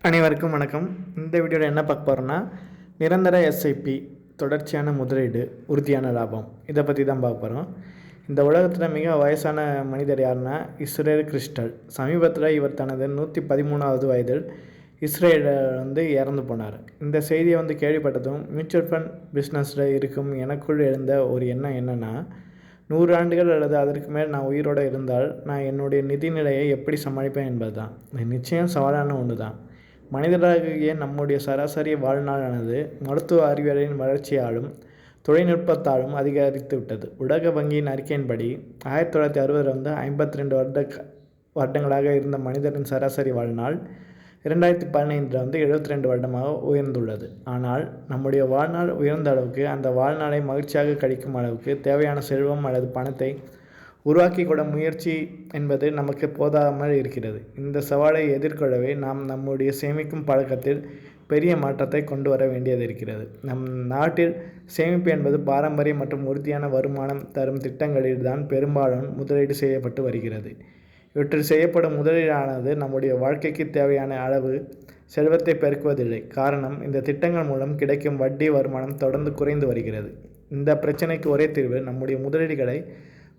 அனைவருக்கும் வணக்கம். இந்த வீடியோவில் என்ன பார்க்க போகிறோன்னா, நிரந்தர எஸ்ஐபி தொடர்ச்சியான முதலீடு உறுதியான லாபம் இதை பற்றி தான் பார்க்க போகிறோம். இந்த உலகத்தில் மிக வயசான மனிதர் யாருன்னா இஸ்ரேல் கிறிஸ்டல். சமீபத்தில் இவர் தனது 113வது வயதில் இஸ்ரேலில் இறந்து போனார். இந்த செய்தியை கேள்விப்பட்டதும் மியூச்சுவல் ஃபண்ட் பிஸ்னஸில் இருக்கும் எனக்குள் எழுந்த ஒரு எண்ணம் என்னென்னா, 100 ஆண்டுகள் அல்லது அதற்கு மேல் நான் உயிரோடு இருந்தால் நான் என்னுடைய நிதி நிலையை எப்படி சமாளிப்பேன் என்பது தான். இது நிச்சயம் சவாலான ஒன்று தான். மனிதராகிய நம்முடைய சராசரி வாழ்நாளானது மருத்துவ அறிவியலின் வளர்ச்சியாலும் தொழில்நுட்பத்தாலும் அதிகரித்து விட்டது. உலக வங்கியின் அறிக்கையின்படி 1960 52 வருடங்களாக இருந்த மனிதரின் சராசரி வாழ்நாள் 2015 72 வருடமாக உயர்ந்துள்ளது. ஆனால் நம்முடைய வாழ்நாள் உயர்ந்த அளவுக்கு அந்த வாழ்நாளை மகிழ்ச்சியாக கழிக்கும் அளவுக்கு தேவையான செல்வம் அல்லது பணத்தை உருவாக்கி கூட முயற்சி என்பது நமக்கு போதாமல் இருக்கிறது. இந்த சவாலை எதிர்கொள்ளவே நாம் நம்முடைய சேமிக்கும் பழக்கத்தில் பெரிய மாற்றத்தை கொண்டு வர வேண்டியது இருக்கிறது. நம் நாட்டில் சேமிப்பு என்பது பாரம்பரிய மற்றும் உறுதியான வருமானம் தரும் திட்டங்களில்தான் பெரும்பாலும் முதலீடு செய்யப்பட்டு வருகிறது. இவற்றில் செய்யப்படும் முதலீடானது நம்முடைய வாழ்க்கைக்கு தேவையான அளவு செல்வத்தை பெருக்குவதில்லை. காரணம், இந்த திட்டங்கள் மூலம் கிடைக்கும் வட்டி வருமானம் தொடர்ந்து குறைந்து வருகிறது. இந்த பிரச்சனைக்கு ஒரே தீர்வு நம்முடைய முதலீடுகளை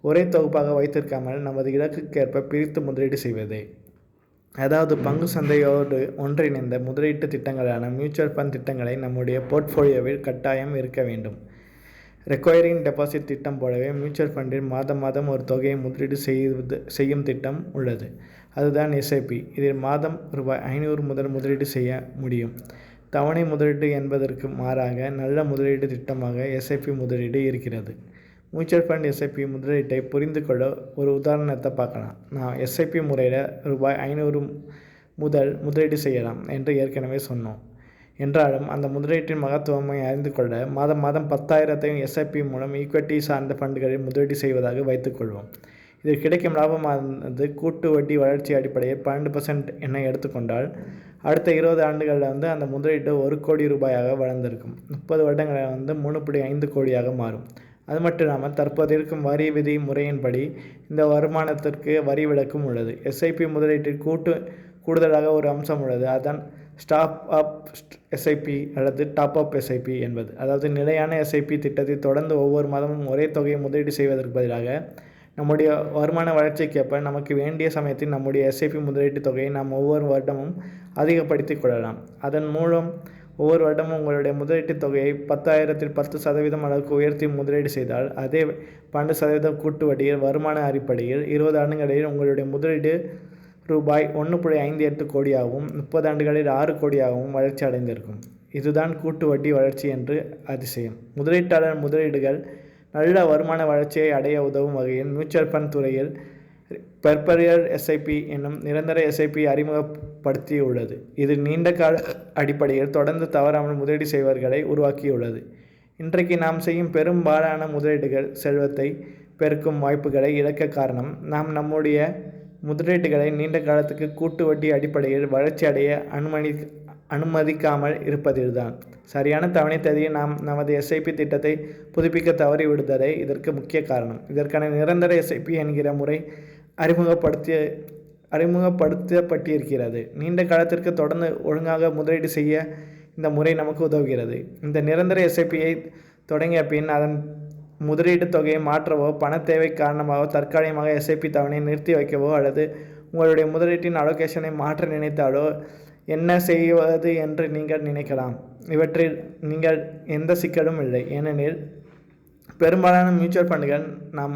ஒரே தொகுப்பாக வைத்திருக்காமல் நமது இலக்குக்கேற்ப பிரித்து முதலீடு செய்வதே. அதாவது பங்கு சந்தையோடு ஒன்றிணைந்த முதலீட்டு திட்டங்களான மியூச்சுவல் ஃபண்ட் திட்டங்களை நம்முடைய போர்ட்ஃபோலியோவில் கட்டாயம் இருக்க வேண்டும். ரெக்வயரிங் டெபாசிட் திட்டம் போலவே மியூச்சுவல் ஃபண்டில் மாதம் ஒரு தொகையை முதலீடு செய்யும் திட்டம் உள்ளது. அதுதான் எஸ்ஐபி. இதில் மாதம் ரூ.500 முதல் முதலீடு செய்ய முடியும். தவணை முதலீடு என்பதற்கு மாறாக நல்ல முதலீடு திட்டமாக எஸ்ஐபி முதலீடு இருக்கிறது. மியூச்சுவல் ஃபண்ட் எஸ்ஐபி முதலீட்டை புரிந்து கொள்ள ஒரு உதாரணத்தை பார்க்கலாம். நான் எஸ்ஐபி முறையில் ரூ.500 முதல் முதலீடு செய்யலாம் என்று ஏற்கனவே சொன்னோம். என்றாலும் அந்த முதலீட்டின் மகத்துவமை அறிந்து கொள்ள மாதம் 10,000 எஸ்ஐபி மூலம் ஈக்விட்டி சார்ந்த ஃபண்டுகளில் முதலீடு செய்வதாக வைத்துக்கொள்வோம். இதில் கிடைக்கும் லாபமானது கூட்டு வட்டி வளர்ச்சி அடிப்படையில் 12% என எடுத்துக்கொண்டால் அடுத்த 20 ஆண்டுகளில் அந்த முதலீட்டு ₹1 கோடி வளர்ந்திருக்கும். 30 வருடங்களில் 3.5 கோடியாக மாறும். அது மட்டும் இல்லாமல் தற்போது இருக்கும் வரி விதி முறையின்படி இந்த வருமானத்திற்கு வரி விலக்கும் உள்ளது. எஸ்ஐபி முதலீட்டில் கூடுதலாக ஒரு அம்சம் உள்ளது. அதுதான் ஸ்டாப் அப் எஸ்ஐபி அல்லது டாப் அப் எஸ்ஐபி என்பது. அதாவது நிலையான எஸ்ஐபி திட்டத்தில் தொடர்ந்து ஒவ்வொரு மாதமும் ஒரே தொகையை முதலீடு செய்வதற்கு பதிலாக நம்முடைய வருமான வளர்ச்சிக்கேற்ப நமக்கு வேண்டிய சமயத்தில் நம்முடைய எஸ்ஐபி முதலீட்டு தொகையை நாம் ஒவ்வொரு வருடமும் அதிகப்படுத்திக் கொள்ளலாம். அதன் மூலம் ஒவ்வொரு வருடமும் உங்களுடைய முதலீட்டு தொகையை 10,000 10% அளவுக்கு உயர்த்தி முதலீடு செய்தால் அதே 12% கூட்டு வட்டியில் வருமான அடிப்படையில் 20 ஆண்டுகளில் உங்களுடைய முதலீடு ₹1.58 கோடியாகவும் 30 ஆண்டுகளில் 6 கோடியாகவும் வளர்ச்சி அடைந்திருக்கும். இதுதான் கூட்டு வட்டி வளர்ச்சி என்று அதிசயம். முதலீட்டாளர் முதலீடுகள் நல்ல வருமான வளர்ச்சியை அடைய உதவும் வகையில் மியூச்சுவல் ஃபண்ட் துறையில் பெர்பரியல் எஸ்ஐபி என்னும் நிரந்தர எஸ்ஐபி அறிமுகப்படுத்தியுள்ளது. இது நீண்ட கால அடிப்படையில் தொடர்ந்து தவறாமல் முதலீடு செய்வர்களை உருவாக்கியுள்ளது. இன்றைக்கு நாம் செய்யும் பெரும்பாலான முதலீடுகள் செல்வத்தை பெருக்கும் வாய்ப்புகளை இழக்க காரணம், நாம் நம்முடைய முதலீடுகளை நீண்ட காலத்துக்கு கூட்டு வட்டி அடிப்படையில் வளர்ச்சி அடைய அனுமதிக்காமல் இருப்பதில்தான். சரியான தவணை தேதியை நாம் நமது எஸ்ஐபி திட்டத்தை புதுப்பிக்க தவறி விடுதலே இதற்கு முக்கிய காரணம். இதற்கான நிரந்தர எஸ்ஐபி என்கிற முறை அறிமுகப்படுத்தப்பட்டிருக்கிறது. நீண்ட காலத்திற்கு தொடர்ந்து ஒழுங்காக முதலீடு செய்ய இந்த முறை நமக்கு உதவுகிறது. இந்த நிரந்தர எஸ்ஐபியை தொடங்கிய பின் அதன் முதலீட்டு தொகையை மாற்றவோ, பண தேவை காரணமாக தற்காலிகமாக எஸ்ஐபி தவணையை நிறுத்தி வைக்கவோ அல்லது உங்களுடைய முதலீட்டின் அலோகேஷனை மாற்ற நினைத்தாலோ என்ன செய்வது என்று நீங்கள் நினைக்கலாம். இவற்றில் நீங்கள் எந்த சிக்கலும் இல்லை. ஏனெனில் பெரும்பாலான மியூச்சுவல் ஃபண்டுகள் நாம்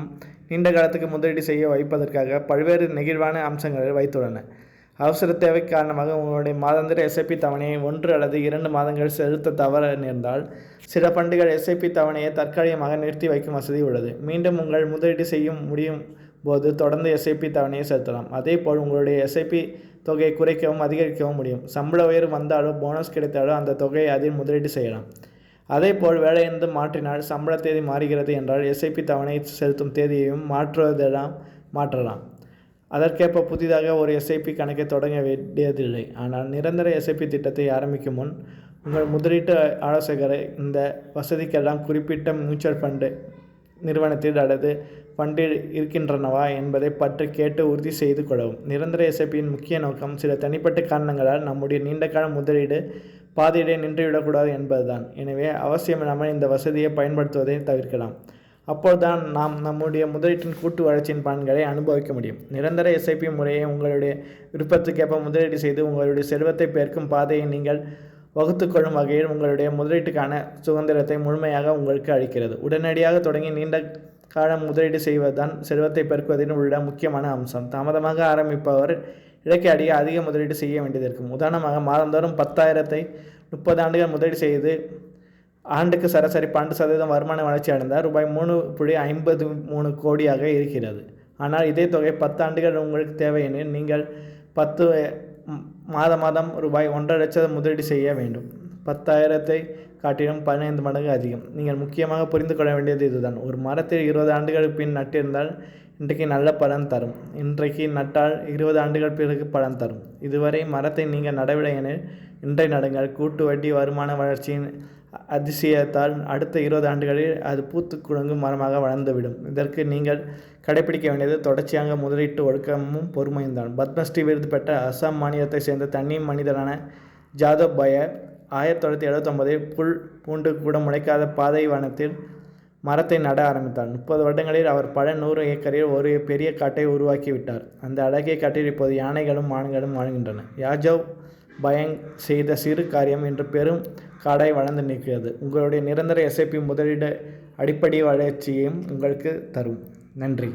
நீண்ட காலத்துக்கு முதலீடு செய்ய வைப்பதற்காக பல்வேறு நெகிழ்வான அம்சங்களை வைத்துள்ளன. அவசர தேவை காரணமாக உங்களுடைய மாதாந்திர எஸ்ஐபி தவணையை 1 அல்லது 2 மாதங்கள் செலுத்த தவற நேர்ந்தால் சில ஃபண்டுகள் எஸ்ஐபி தவணையை தற்காலிகமாக நிறுத்தி வைக்கும் வசதி உள்ளது. மீண்டும் உங்கள் முதலீடு செய்ய முடியும் போது தொடர்ந்து எஸ்ஐபி தவணையை செலுத்தலாம். அதேபோல் உங்களுடைய எஸ்ஐபி தொகையை குறைக்கவும் அதிகரிக்கவும் முடியும். சம்பள உயர்வு வந்தாலோ போனஸ் கிடைத்தாலோ அந்த தொகையை அதில் முதலீடு செய்யலாம். அதேபோல் வேலையிலிருந்து மாற்றினால் சம்பள தேதி மாறுகிறது என்றால் எஸ்ஐபி தவணை செலுத்தும் தேதியையும் மாற்றலாம். அதற்கேற்ப புதிதாக ஒரு எஸ்ஐபி கணக்கை தொடங்க வேண்டியதில்லை. ஆனால் நிரந்தர எஸ்ஐபி திட்டத்தை ஆரம்பிக்கும் முன் உங்கள் முதலீட்டு ஆலோசகரை இந்த வசதிக்கெல்லாம் குறிப்பிட்ட மியூச்சுவல் ஃபண்டு நிறுவனத்தில் அல்லது ஃபண்டில் இருக்கின்றனவா என்பதை பற்றி கேட்டு உறுதி செய்து கொள்ளவும். நிரந்தர எஸ்ஐபியின் முக்கிய நோக்கம் சில தனிப்பட்ட காரணங்களால் நம்முடைய நீண்டகால முதலீடு பாதியிலே நின்றுவிடக்கூடாது என்பதுதான். எனவே அவசியமில்லாமல் இந்த வசதியை பயன்படுத்துவதை தவிர்க்கலாம். அப்போதுதான் நாம் நம்முடைய முதலீட்டின் கூட்டு வளர்ச்சியின் பலன்களை அனுபவிக்க முடியும். நிரந்தர எஸ்ஐபி முறையை உங்களுடைய விருப்பத்துக்கேற்ப முதலீடு செய்து உங்களுடைய செல்வத்தை பெருக்கும் பாதையை நீங்கள் வகுத்துக்கொள்ளும் வகையில் உங்களுடைய முதலீட்டுக்கான சுதந்திரத்தை முழுமையாக உங்களுக்கு அளிக்கிறது. உடனடியாக தொடங்கி நீண்ட கால முதலீடு செய்வதுதான் செல்வத்தை பெருக்குவதில் உள்ள முக்கியமான அம்சம். தாமதமாக ஆரம்பிப்பவர் இலக்கை அடைய அதிக முதலீடு செய்ய வேண்டியது இருக்கும். உதாரணமாக மாதந்தோறும் 10,000 30 ஆண்டுகள் முதலீடு செய்து ஆண்டுக்கு சராசரி 12% வருமான வளர்ச்சி அடைந்தால் ரூபாய் 3.53 கோடியாக இருக்கிறது. ஆனால் இதே தொகை 10 ஆண்டுகள் உங்களுக்கு தேவையெனில் நீங்கள் 10 மாதம் ரூபாய் 1.5 லட்சம் முதலீடு செய்ய வேண்டும். 10,000 காட்டிலும் 15 மடங்கு அதிகம். நீங்கள் முக்கியமாக புரிந்து கொள்ள வேண்டியது இதுதான். ஒரு மரத்தில் 20 ஆண்டுகளுக்கு பின் நட்டிருந்தால் இன்றைக்கு நல்ல பலன் தரும். இன்றைக்கு நட்டால் 20 ஆண்டுகள் பிறகு பலன் தரும். இதுவரை மரத்தை நீங்கள் நடவில்லை எனில் இன்றை நடுங்கள். கூட்டு வட்டி வருமான வளர்ச்சியின் அதிசயத்தால் அடுத்த 20 ஆண்டுகளில் அது பூத்து குலுங்கும் மரமாக வளர்ந்துவிடும். இதற்கு நீங்கள் கடைபிடிக்க வேண்டியது தொடர்ச்சியாக முதலீட்டு ஒழுக்கமும் பொறுமையும் தான். பத்மஸ்ரீ விருது பெற்ற அசாம் மாநிலத்தை சேர்ந்த தனி மனிதரான ஜாதவ் பயர் 1979 புல் பூண்டு கூட முளைக்காத பாதைவனத்தில் மரத்தை நட ஆரம்பித்தார். 30 வருடங்களில் அவர் பல 100 ஏக்கரில் ஒரு பெரிய காட்டை உருவாக்கிவிட்டார். அந்த அழகிய காட்டில் இப்போது யானைகளும் மான்களும் வாழ்கின்றன. யாஜவ் பயங் செய்த சிறு காரியம் இன்று பெரும் காடாய் வளர்ந்து நிற்கிறது. உங்களுடைய நிரந்தர எஸ்ஐபி முதலீடு அடிப்படை வளர்ச்சியையும் உங்களுக்கு தரும். நன்றி.